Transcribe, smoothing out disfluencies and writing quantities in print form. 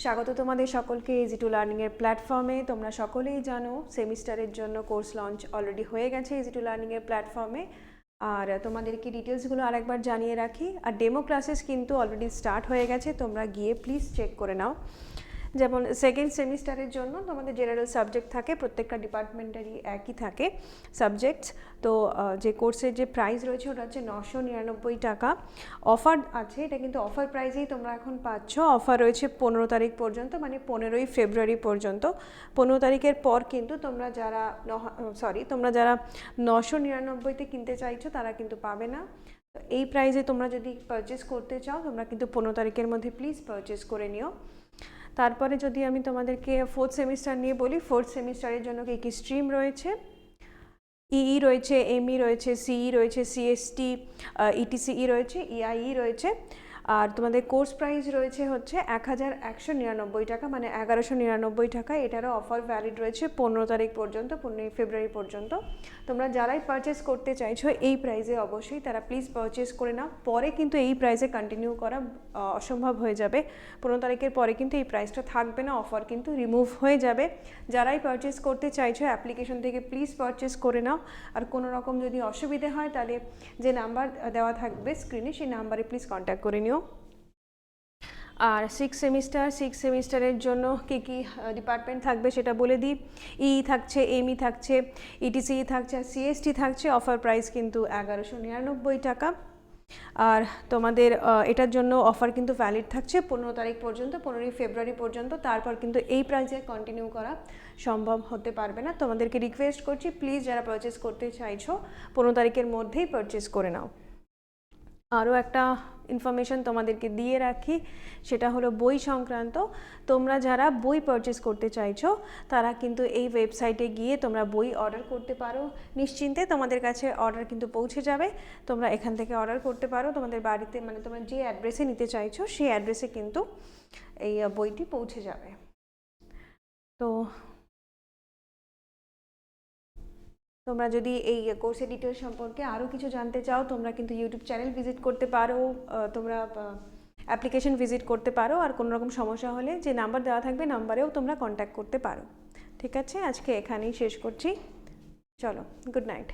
স্বাগত তোমাদের সকলকে ইজি2 লার্নিংয়ের প্ল্যাটফর্মে। তোমরা সকলেই জানো সেমিস্টারের জন্য কোর্স লঞ্চ অলরেডি হয়ে গেছে ইজি2 লার্নিংয়ের প্ল্যাটফর্মে। আর তোমাদেরকে ডিটেলসগুলো আরেকবার জানিয়ে রাখি। আর ডেমো ক্লাসেস কিন্তু অলরেডি স্টার্ট হয়ে গেছে, তোমরা গিয়ে প্লিজ চেক করে নাও। যেমন সেকেন্ড সেমিস্টারের জন্য তোমাদের জেনারেল সাবজেক্ট থাকে, প্রত্যেকটা ডিপার্টমেন্টেরই একই থাকে সাবজেক্টস। তো যে কোর্সের যে প্রাইস রয়েছে ওটা হচ্ছে 999 টাকা। অফার আছে, এটা কিন্তু অফার প্রাইসেই তোমরা এখন পাচ্ছ। অফার রয়েছে 15 তারিখ পর্যন্ত, মানে 15ই ফেব্রুয়ারি পর্যন্ত। 15 তারিখের পর কিন্তু তোমরা যারা 999তে কিনতে চাইছো তারা কিন্তু পাবে না। এই প্রাইসে তোমরা যদি পারচেস করতে চাও তোমরা কিন্তু 15 তারিখের মধ্যে প্লিজ পারচেস করে নিও। তারপরে যদি আমি তোমাদেরকে ফোর্থ সেমিস্টার নিয়ে বলি, ফোর্থ সেমিস্টারের জন্য কী কী স্ট্রিম রয়েছে, ইই রয়েছে, এমই রয়েছে, সিই রয়েছে, সিএসটি, ইটিসিই রয়েছে, ইআইই রয়েছে। আর তোমাদের কোর্স প্রাইস রয়েছে হচ্ছে 1199 টাকা, মানে 1199 টাকা। এটারও অফার ভ্যালিড রয়েছে 15 তারিখ পর্যন্ত, 15 ফেব্রুয়ারি পর্যন্ত। তোমরা যারাই পারচেস করতে চাইছো এই প্রাইসে অবশ্যই তারা প্লিজ পারচেস করে নাও। পরে কিন্তু এই প্রাইসে কন্টিনিউ করা অসম্ভব হয়ে যাবে। 15 তারিখের পরে কিন্তু এই প্রাইসটা থাকবে না, অফার কিন্তু রিমুভ হয়ে যাবে। যারাই পারচেস করতে চাইছো অ্যাপ্লিকেশন থেকে প্লিজ পারচেস করে নাও। আর কোনো রকম যদি অসুবিধে হয় তাহলে যে নাম্বার দেওয়া থাকবে স্ক্রিনে সেই নাম্বারে প্লিজ কন্ট্যাক্ট করে নিও। আর সিক্স সেমিস্টারের জন্য কী কী ডিপার্টমেন্ট থাকবে সেটা বলে দিই। ইই থাকছে, এমই থাকছে, ইটিসিই থাকছে, আর সিএসটি থাকছে। অফার প্রাইস কিন্তু 1199 টাকা। আর তোমাদের এটার জন্য অফার কিন্তু ভ্যালিড থাকছে 15 তারিখ পর্যন্ত, 15ই ফেব্রুয়ারি পর্যন্ত। তারপর কিন্তু এই প্রাইসে কন্টিনিউ করা সম্ভব হতে পারবে না। তোমাদেরকে রিকোয়েস্ট করছি প্লিজ যারা পারচেস করতে চাইছো 15 তারিখের মধ্যেই পারচেস করে নাও। আরও একটা ইনফরমেশন তোমাদেরকে দিয়ে রাখি, সেটা হলো বই সংক্রান্ত। তোমরা যারা বই পারচেস করতে চাইছো তারা কিন্তু এই ওয়েবসাইটে গিয়ে তোমরা বই অর্ডার করতে পারো নিশ্চিন্তে। তোমাদের কাছে অর্ডার কিন্তু পৌঁছে যাবে, তোমরা এখান থেকে অর্ডার করতে পারো তোমাদের বাড়িতে, মানে তোমরা যে অ্যাড্রেসে নিতে চাইছো সেই অ্যাড্রেসে কিন্তু এই বইটি পৌঁছে যাবে। তো তোমরা যদি এই কোর্সের ডিটেলস সম্পর্কে আরও কিছু জানতে চাও তোমরা কিন্তু ইউটিউব চ্যানেল ভিজিট করতে পারো, তোমরা অ্যাপ্লিকেশন ভিজিট করতে পারো। আর কোনো রকম সমস্যা হলে যে নাম্বার দেওয়া থাকবে নাম্বারেও তোমরা কন্ট্যাক্ট করতে পারো। ঠিক আছে, আজকে এখানেই শেষ করছি। চলো, গুড নাইট।